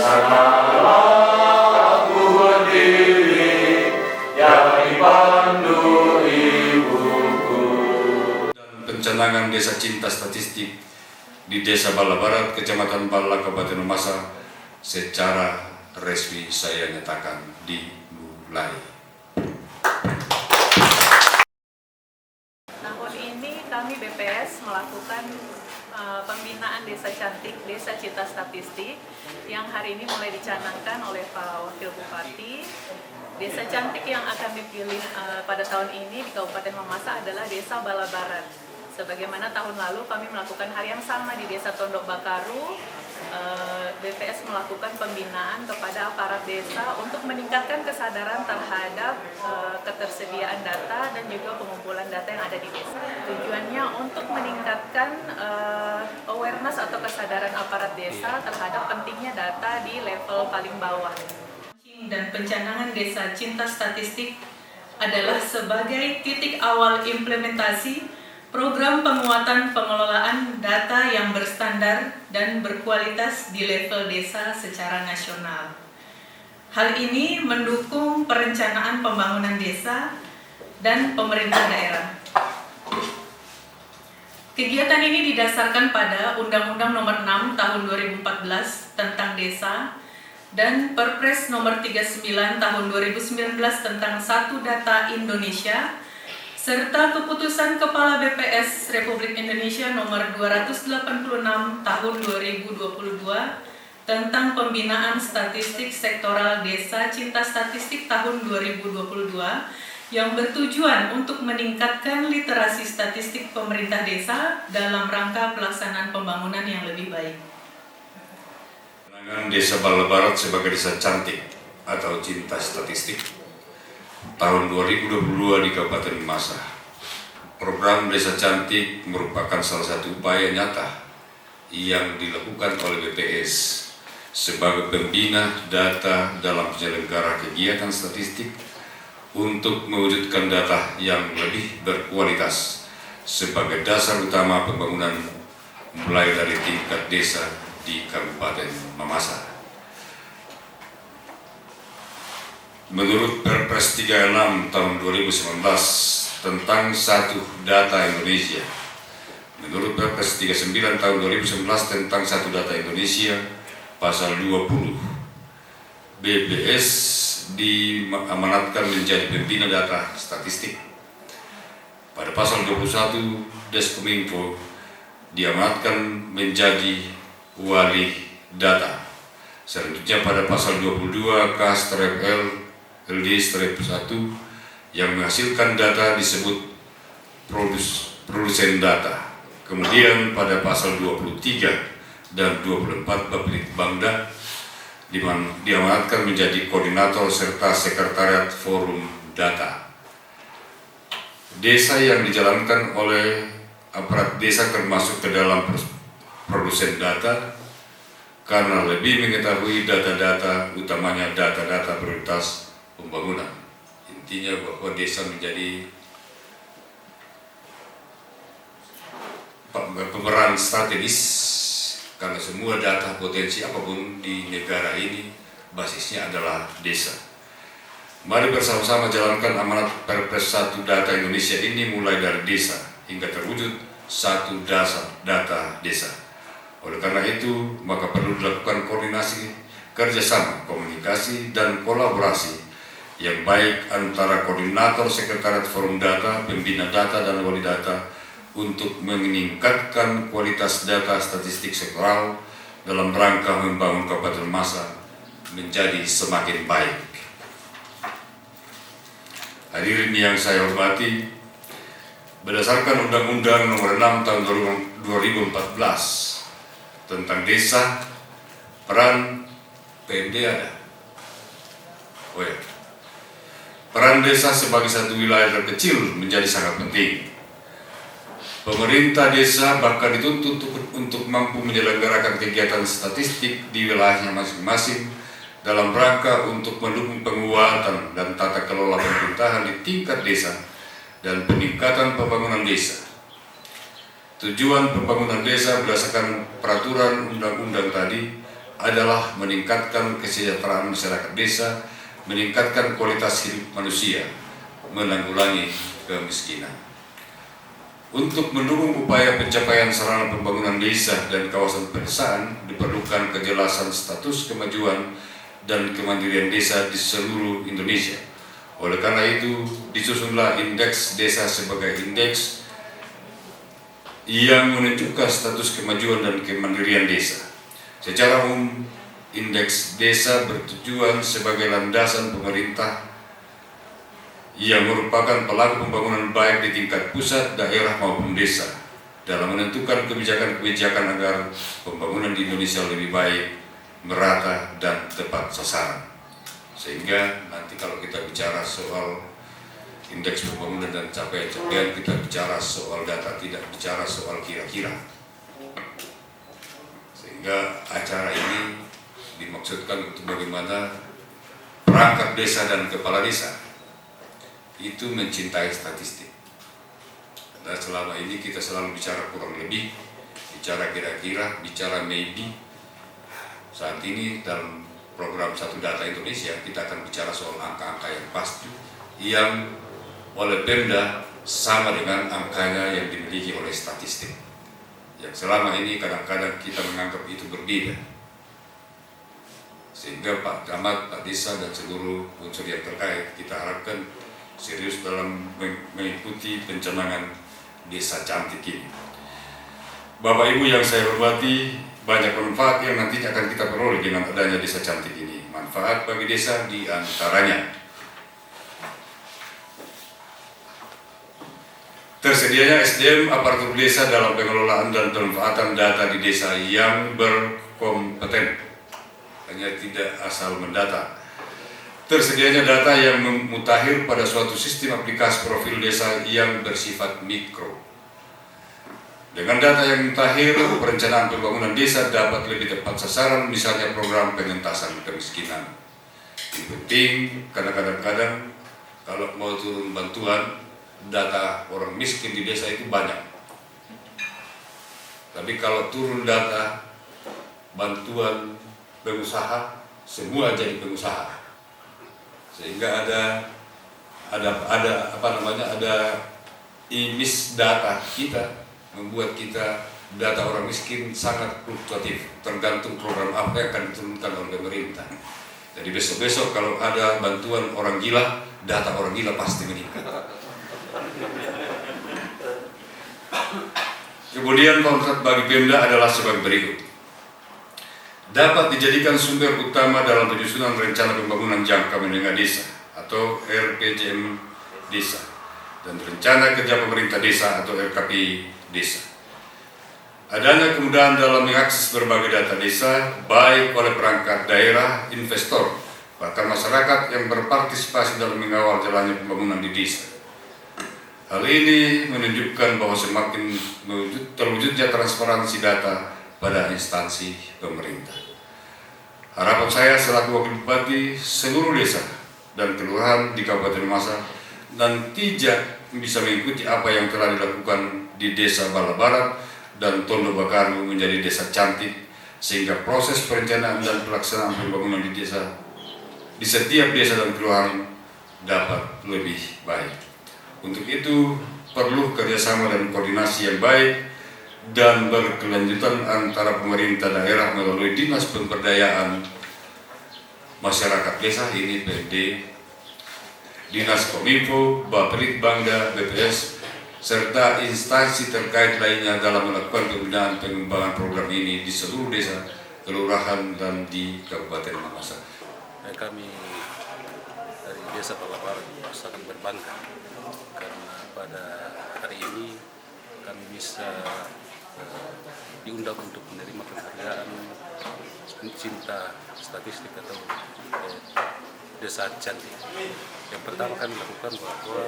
sanalah aku berdiri yang dipandu ibuku. Dan pencanangan Desa Cinta Statistik di Desa Bala Barat, Kecamatan Bala, Kabupaten Mamasa secara resmi saya nyatakan dimulai. Tahun ini kami BPS melakukan pembinaan Desa Cantik, Desa Cinta Statistik yang hari ini mulai dicanangkan oleh Pak Wakil Bupati. Desa Cantik yang akan dipilih pada tahun ini di Kabupaten Mamasa adalah Desa Bala Barat. Sebagaimana tahun lalu kami melakukan hal yang sama di Desa Tondok Bakaru, BPS melakukan pembinaan kepada aparat desa untuk meningkatkan kesadaran terhadap ketersediaan data dan juga pengumpulan data yang ada di desa. Tujuannya untuk meningkatkan awareness atau kesadaran aparat desa terhadap pentingnya data di level paling bawah. Dan pencanangan Desa Cinta Statistik adalah sebagai titik awal implementasi program penguatan pengelolaan data yang berstandar dan berkualitas di level desa secara nasional. Hal ini mendukung perencanaan pembangunan desa dan pemerintah daerah. Kegiatan ini didasarkan pada Undang-Undang Nomor 6 Tahun 2014 tentang Desa dan Perpres Nomor 39 Tahun 2019 tentang Satu Data Indonesia, serta Keputusan Kepala BPS Republik Indonesia Nomor 286 Tahun 2022 tentang Pembinaan Statistik Sektoral Desa Cinta Statistik tahun 2022 yang bertujuan untuk meningkatkan literasi statistik pemerintah desa dalam rangka pelaksanaan pembangunan yang lebih baik. Penanganan Desa Bala Barat sebagai Desa Cantik atau Cinta Statistik tahun 2022 di Kabupaten Mamasa. Program Desa Cantik merupakan salah satu upaya nyata yang dilakukan oleh BPS sebagai pembina data dalam penyelenggara kegiatan statistik untuk mewujudkan data yang lebih berkualitas sebagai dasar utama pembangunan mulai dari tingkat desa di Kabupaten Mamasa. Menurut Perpres 36 tahun 2019 tentang Satu Data Indonesia, menurut Perpres 39 tahun 2019 tentang Satu Data Indonesia, pasal 20, BPS diamanatkan menjadi pembina data statistik. Pada pasal 21, Deskominfo diamanatkan menjadi wali data. Selanjutnya pada pasal 22 K-L LD-1 yang menghasilkan data disebut produsen data. Kemudian pada pasal 23 dan 24 Bapelitbangda diamanatkan menjadi koordinator serta sekretariat forum data. Desa yang dijalankan oleh aparat desa termasuk ke dalam produsen data karena lebih mengetahui data-data, utamanya data-data prioritas pembangunan. Intinya bahwa desa menjadi pemeran strategis karena semua data potensi apapun di negara ini basisnya adalah desa. Mari bersama-sama jalankan amanat Perpres 1 Data Indonesia ini mulai dari desa hingga terwujud satu data desa. Oleh karena itu, maka perlu dilakukan koordinasi, kerjasama, komunikasi, dan kolaborasi yang baik antara koordinator sekretariat forum data, pembina data, dan wali data untuk meningkatkan kualitas data statistik sektoral dalam rangka membangun Kabupaten Mamasa menjadi semakin baik. Hadirin yang saya hormati, berdasarkan Undang-Undang Nomor 6 Tahun 2014 tentang desa, peran PMD ada. Peran desa sebagai satu wilayah terkecil menjadi sangat penting. Pemerintah desa bahkan dituntut untuk mampu menyelenggarakan kegiatan statistik di wilayahnya masing-masing dalam rangka untuk mendukung penguatan dan tata kelola pemerintahan di tingkat desa dan peningkatan pembangunan desa. Tujuan pembangunan desa berdasarkan peraturan undang-undang tadi adalah meningkatkan kesejahteraan masyarakat desa, meningkatkan kualitas hidup manusia, menanggulangi kemiskinan. Untuk mendukung upaya pencapaian sarana pembangunan desa dan kawasan pedesaan, diperlukan kejelasan status kemajuan dan kemandirian desa di seluruh Indonesia. Oleh karena itu, disusunlah Indeks Desa sebagai indeks yang menunjukkan status kemajuan dan kemandirian desa. Secara umum, Indeks Desa bertujuan sebagai landasan pemerintah yang merupakan pelaku pembangunan baik di tingkat pusat, daerah maupun desa dalam menentukan kebijakan-kebijakan agar pembangunan di Indonesia lebih baik, merata, dan tepat sasaran. Sehingga nanti kalau kita bicara soal indeks pembangunan dan capaian-capaian, kita bicara soal data, tidak bicara soal kira-kira. Sehingga acara ini dimaksudkan untuk bagaimana perangkat desa dan kepala desa itu mencintai statistik. Karena selama ini kita selalu bicara kurang lebih, bicara kira-kira, bicara maybe. Saat ini dalam program Satu Data Indonesia kita akan bicara soal angka-angka yang pasti yang oleh Pemda sama dengan angkanya yang dimiliki oleh statistik. Yang selama ini kadang-kadang kita menganggap itu berbeda. Sehingga Pak Camat, Pak Desa, dan seluruh unsur yang terkait kita harapkan serius dalam mengikuti pencanangan desa cantik ini. Bapak Ibu yang saya hormati, banyak manfaat yang nantinya akan kita peroleh dengan adanya desa cantik ini. Manfaat bagi desa di antaranya tersedianya SDM aparatur desa dalam pengelolaan dan pemanfaatan data di desa yang berkompeten, hanya tidak asal mendata. Tersedianya data yang mutakhir pada suatu sistem aplikasi profil desa yang bersifat mikro. Dengan data yang mutakhir, perencanaan pembangunan desa dapat lebih tepat sasaran, misalnya program pengentasan kemiskinan. Ini penting karena kadang-kadang kalau mau turun bantuan, data orang miskin di desa itu banyak. Tapi kalau turun data bantuan pengusaha, semua jadi pengusaha. Sehingga ada imis data kita, membuat kita data orang miskin sangat fluktuatif, tergantung program apa yang akan diturunkan oleh pemerintah. Jadi besok-besok kalau ada bantuan orang gila, data orang gila pasti meningkat. Kemudian kontrak bagi Pemda adalah sebagai berikut. Dapat dijadikan sumber utama dalam penyusunan rencana pembangunan jangka menengah desa atau RPJM desa dan rencana kerja pemerintah desa atau RKP desa. Adanya kemudahan dalam mengakses berbagai data desa baik oleh perangkat daerah, investor, bahkan masyarakat yang berpartisipasi dalam mengawal jalannya pembangunan di desa. Hal ini menunjukkan bahwa semakin terwujudnya transparansi data pada instansi pemerintah. Harapan saya selaku Wakil Bupati seluruh desa dan kelurahan di Kabupaten Mamasa nantinya bisa mengikuti apa yang telah dilakukan di Desa Bala Barat dan Tondo Bakaru menjadi desa cantik, sehingga proses perencanaan dan pelaksanaan pembangunan di desa di setiap desa dan kelurahan dapat lebih baik. Untuk itu perlu kerjasama dan koordinasi yang baik dan berkelanjutan antara pemerintah daerah melalui Dinas Pemberdayaan Masyarakat Desa ini PD, Dinas Kominfo, Bapelitbangda, BPS, serta instansi terkait lainnya dalam melakukan pembinaan pengembangan program ini di seluruh desa, kelurahan, dan di Kabupaten Mamasa. Kami dari Desa Bala Barat sangat berbangga karena pada hari ini kami bisa diundang untuk menerima penghargaan pencinta statistik atau desa cantik. Yang pertama kami lakukan bahwa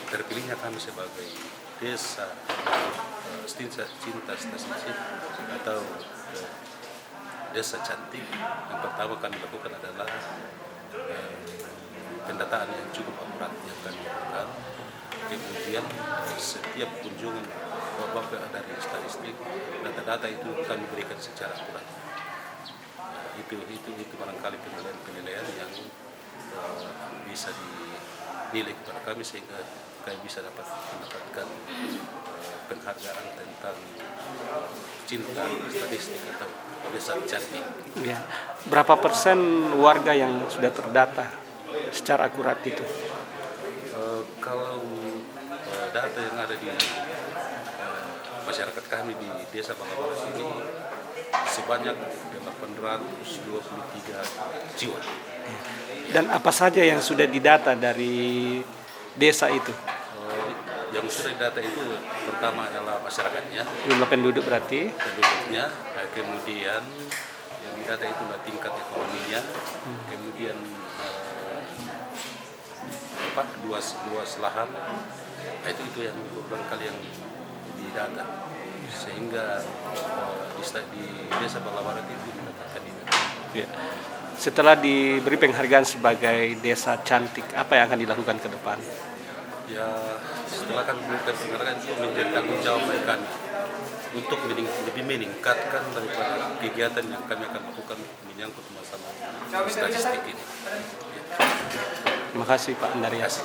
terpilihnya kami sebagai desa cinta statistik atau desa cantik. Yang pertama kami lakukan adalah pendataan yang cukup akurat yang kami lakukan. Kemudian setiap kunjungan Bapak dari statistik, data-data itu kami berikan secara akurat. itu barangkali penilaian yang bisa dinilai kepada kami sehingga kami bisa mendapatkan penghargaan tentang cinta statistik atau desa cantik. Ya. Berapa persen warga yang sudah terdata secara akurat itu? Kalau data yang ada di masyarakat kami di Desa Banglabarat ini sebanyak 823 jiwa. Dan apa saja yang sudah didata dari desa itu? Yang sudah didata itu pertama adalah masyarakatnya, Jumlah penduduk berarti? penduduknya, kemudian yang didata itu tingkat ekonominya, kemudian luas lahan, itu yang barangkali yang didata, sehingga di Desa Banglabarat itu mendapatkan ini. Ya. Setelah diberi penghargaan sebagai desa cantik, apa yang akan dilakukan ke depan? Ya, setelah kami memberikan penghargaan itu menjadi tanggung jawab kami untuk lebih meningkatkan daripada kegiatan yang kami akan lakukan menyangkut masalah statistik ini. Terima kasih Pak Andarias.